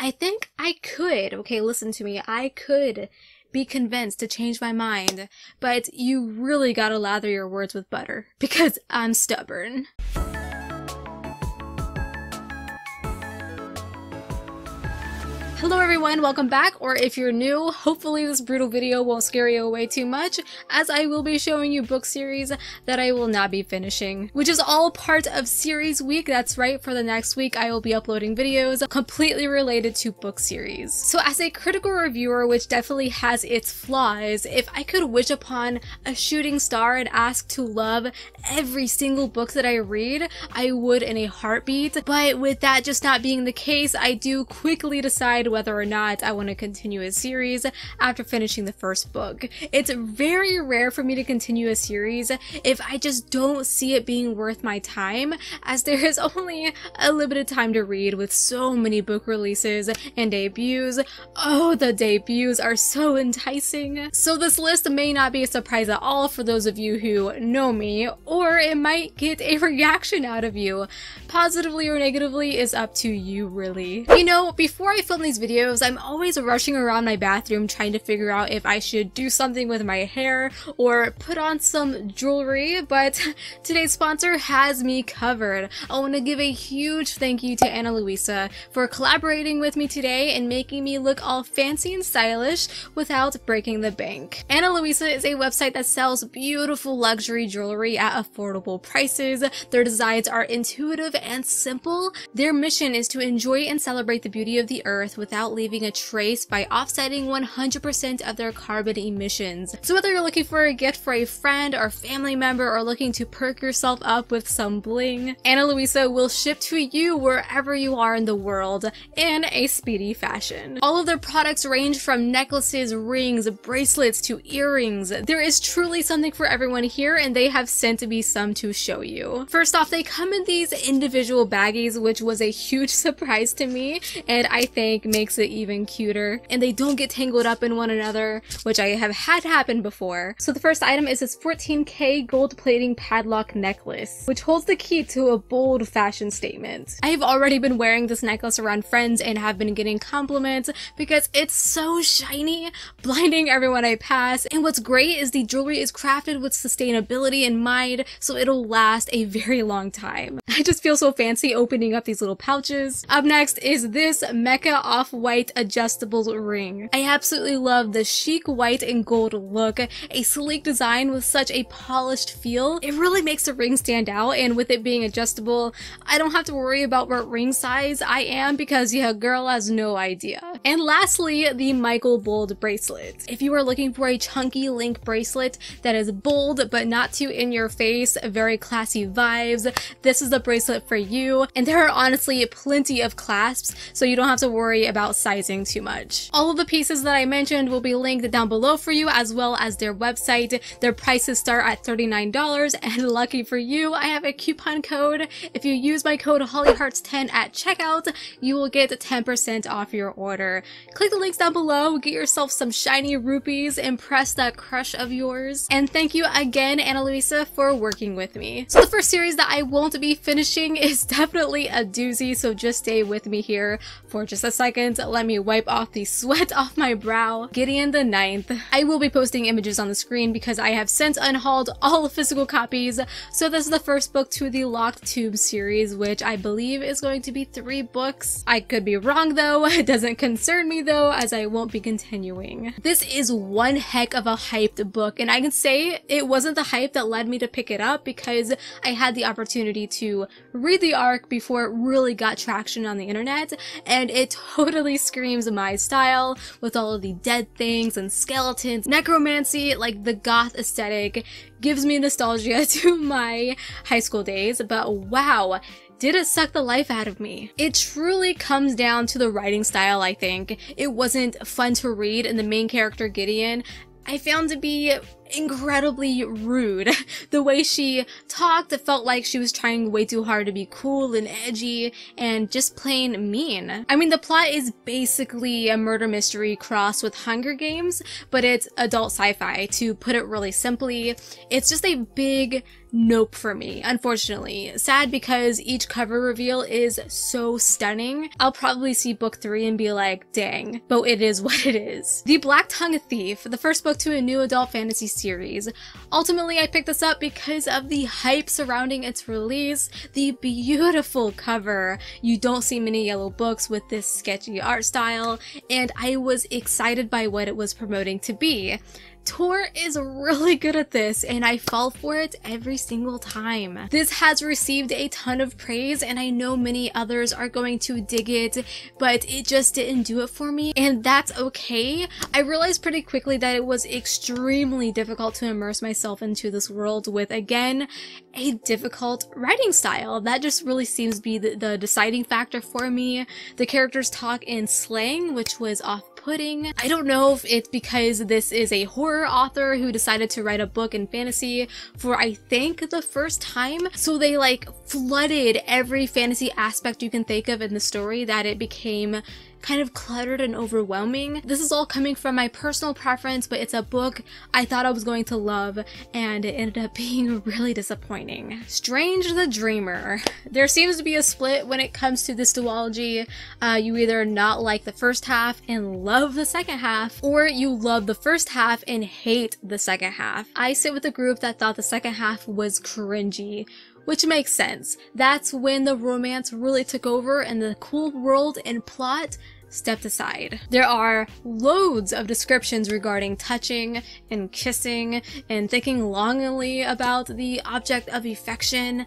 I think I could, okay, listen to me, I could be convinced to change my mind, but you really gotta lather your words with butter, because I'm stubborn. Hello everyone, welcome back, or if you're new, hopefully this brutal video won't scare you away too much, as I will be showing you book series that I will not be finishing, which is all part of series week. That's right, for the next week I will be uploading videos completely related to book series. So as a critical reviewer, which definitely has its flaws, if I could wish upon a shooting star and ask to love every single book that I read, I would in a heartbeat, but with that just not being the case, I do quickly decide whether or not I want to continue a series after finishing the first book. It's very rare for me to continue a series if I just don't see it being worth my time, as there is only a limited time to read with so many book releases and debuts. Oh, the debuts are so enticing. So this list may not be a surprise at all for those of you who know me, or it might get a reaction out of you. Positively or negatively is up to you, really. You know, before I film these videos, I'm always rushing around my bathroom trying to figure out if I should do something with my hair or put on some jewelry, but today's sponsor has me covered. I want to give a huge thank you to Luisa for collaborating with me today and making me look all fancy and stylish without breaking the bank. Luisa is a website that sells beautiful luxury jewelry at affordable prices. Their designs are intuitive and simple. Their mission is to enjoy and celebrate the beauty of the earth without leaving a trace by offsetting 100% of their carbon emissions. So whether you're looking for a gift for a friend or family member or looking to perk yourself up with some bling, Luisa will ship to you wherever you are in the world in a speedy fashion. All of their products range from necklaces, rings, bracelets to earrings. There is truly something for everyone here, and they have sent me some to show you. First off, they come in these individual baggies, which was a huge surprise to me, and I think makes it even cuter, and they don't get tangled up in one another, which I have had happen before. So the first item is this 14K gold plating padlock necklace, which holds the key to a bold fashion statement. I have already been wearing this necklace around friends and have been getting compliments because it's so shiny, blinding everyone I pass, and what's great is the jewelry is crafted with sustainability in mind, so it'll last a very long time. I just feel so fancy opening up these little pouches. Up next is this Mecca off-white adjustable ring. I absolutely love the chic white and gold look, a sleek design with such a polished feel. It really makes the ring stand out, and with it being adjustable, I don't have to worry about what ring size I am because yeah, girl has no idea. And lastly, the Michael Bold bracelet. If you are looking for a chunky link bracelet that is bold but not too in your face, very classy vibes, this is the bracelet for you. And there are honestly plenty of clasps, so you don't have to worry about sizing too much. All of the pieces that I mentioned will be linked down below for you, as well as their website. Their prices start at $39, and lucky for you, I have a coupon code. If you use my code HollyHearts10 at checkout, you will get 10% off your order. Click the links down below, get yourself some shiny rupees, impress that crush of yours, and thank you again, Luisa, for working with me. So the first series that I won't be finishing is definitely a doozy, so just stay with me here for just a second. Let me wipe off the sweat off my brow. Gideon the Ninth. I will be posting images on the screen because I have since unhauled all physical copies, so this is the first book to the Locked Tube series, which I believe is going to be 3 books. I could be wrong though, it doesn't concern me though, as I won't be continuing. This is one heck of a hyped book, and I can say it wasn't the hype that led me to pick it up because I had the opportunity to read the arc before it really got traction on the internet, and it totally screams my style with all of the dead things and skeletons, necromancy, like the goth aesthetic gives me nostalgia to my high school days, but wow, did it suck the life out of me. It truly comes down to the writing style, I think. It wasn't fun to read, and the main character, Gideon, I found to be incredibly rude. The way she talked, it felt like she was trying way too hard to be cool and edgy and just plain mean. I mean, the plot is basically a murder mystery crossed with Hunger Games, but it's adult sci-fi. To put it really simply, it's just a big nope for me, unfortunately. Sad because each cover reveal is so stunning. I'll probably see book 3 and be like, dang, but it is what it is. The Black Tongue Thief, the first book to a new adult fantasy series. Ultimately, I picked this up because of the hype surrounding its release, the beautiful cover. You don't see many yellow books with this sketchy art style, and I was excited by what it was promoting to be. Tor is really good at this, and I fall for it every single time. This has received a ton of praise, and I know many others are going to dig it, but it just didn't do it for me, and that's okay. I realized pretty quickly that it was extremely difficult to immerse myself into this world with, again, a difficult writing style. That just really seems to be the deciding factor for me. The characters talk in slang, which was off-putting. I don't know if it's because this is a horror author who decided to write a book in fantasy for, I think, the first time, so they like flooded every fantasy aspect you can think of in the story that it became kind of cluttered and overwhelming. This is all coming from my personal preference, but it's a book I thought I was going to love, and it ended up being really disappointing. Strange the Dreamer. There seems to be a split when it comes to this duology. You either not like the first half and love the second half, or you love the first half and hate the second half. I sit with the group that thought the second half was cringy, which makes sense. That's when the romance really took over and the cool world and plot stepped aside. There are loads of descriptions regarding touching and kissing and thinking longingly about the object of affection,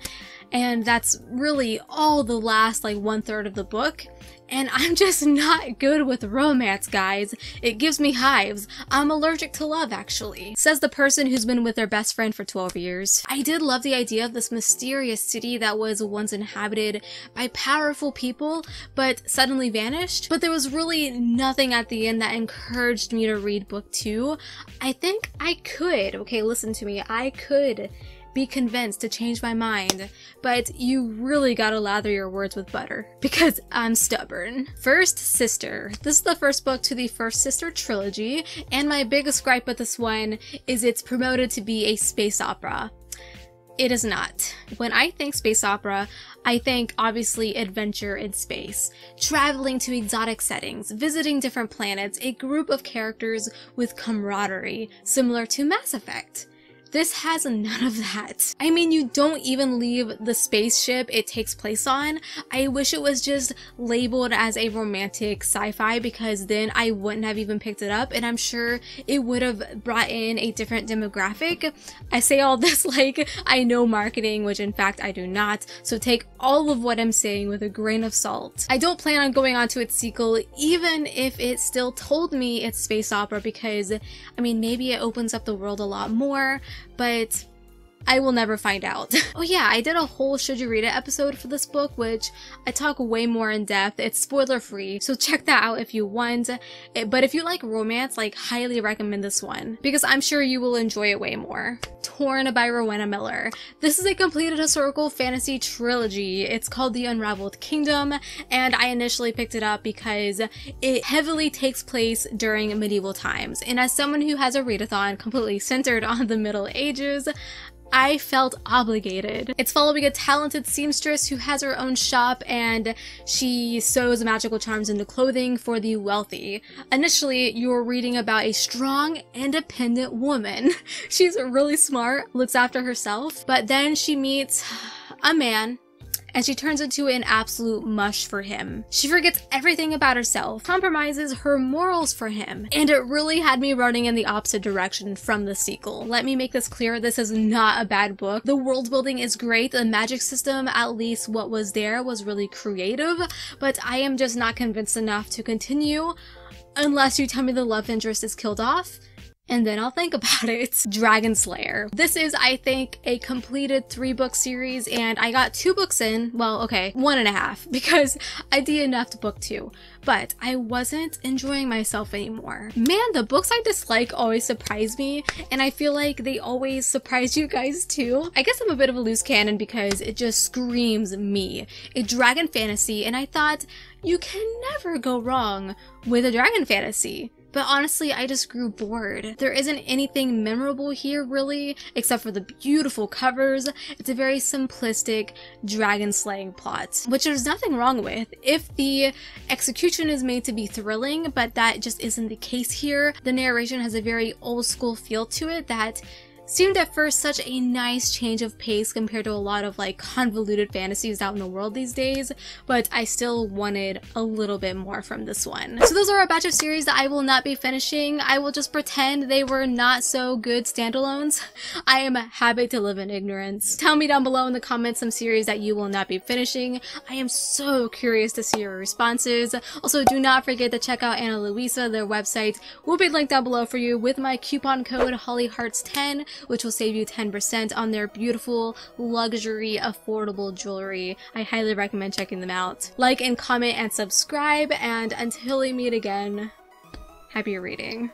and that's really all the last like 1/3 of the book. And I'm just not good with romance, guys. It gives me hives. I'm allergic to love, actually. Says the person who's been with their best friend for 12 years. I did love the idea of this mysterious city that was once inhabited by powerful people, but suddenly vanished. But there was really nothing at the end that encouraged me to read book 2. I think I could, okay, listen to me, I could be convinced to change my mind, but you really gotta lather your words with butter, because I'm stubborn. First Sister. This is the first book to the First Sister trilogy, and my biggest gripe with this one is it's promoted to be a space opera. It is not. When I think space opera, I think obviously adventure in space, traveling to exotic settings, visiting different planets, a group of characters with camaraderie, similar to Mass Effect. This has none of that. I mean, you don't even leave the spaceship it takes place on. I wish it was just labeled as a romantic sci-fi, because then I wouldn't have even picked it up, and I'm sure it would have brought in a different demographic. I say all this like I know marketing, which in fact I do not, so take all of what I'm saying with a grain of salt. I don't plan on going on to its sequel, even if it still told me it's space opera, because, I mean, maybe it opens up the world a lot more, but I will never find out. Oh yeah, I did a whole Should You Read It episode for this book, which I talk way more in depth. It's spoiler free, so check that out if you want. But if you like romance, like, highly recommend this one, because I'm sure you will enjoy it way more. Torn by Rowena Miller. This is a completed historical fantasy trilogy. It's called The Unraveled Kingdom, and I initially picked it up because it heavily takes place during medieval times. And as someone who has a readathon completely centered on the Middle Ages, I felt obligated. It's following a talented seamstress who has her own shop, and she sews magical charms into clothing for the wealthy. Initially, you're reading about a strong, independent woman. She's really smart, looks after herself, but then she meets a man, and she turns into an absolute mush for him. She forgets everything about herself, compromises her morals for him, and it really had me running in the opposite direction from the sequel. Let me make this clear, this is not a bad book. The world building is great, the magic system, at least what was there, was really creative, but I am just not convinced enough to continue unless you tell me the love interest is killed off, and then I'll think about it. Dragon Slayer. This is, I think, a completed 3-book series, and I got 2 books in. Well, okay, 1.5, because I DNF'd book 2. But I wasn't enjoying myself anymore. Man, the books I dislike always surprise me, and I feel like they always surprise you guys too. I guess I'm a bit of a loose cannon because it just screams me. A dragon fantasy, and I thought, you can never go wrong with a dragon fantasy. But honestly, I just grew bored. There isn't anything memorable here really, except for the beautiful covers. It's a very simplistic dragon slaying plot, which there's nothing wrong with if the execution is made to be thrilling, but that just isn't the case here. The narration has a very old school feel to it that seemed at first such a nice change of pace compared to a lot of like convoluted fantasies out in the world these days, but I still wanted a little bit more from this one. So those are a batch of series that I will not be finishing. I will just pretend they were not so good standalones. I am happy to live in ignorance. Tell me down below in the comments some series that you will not be finishing. I am so curious to see your responses. Also, do not forget to check out Anna Luisa. Their website will be linked down below for you with my coupon code HollyHearts10, which will save you 10% on their beautiful, luxury, affordable jewelry. I highly recommend checking them out. Like and comment and subscribe, and until we meet again, happy reading.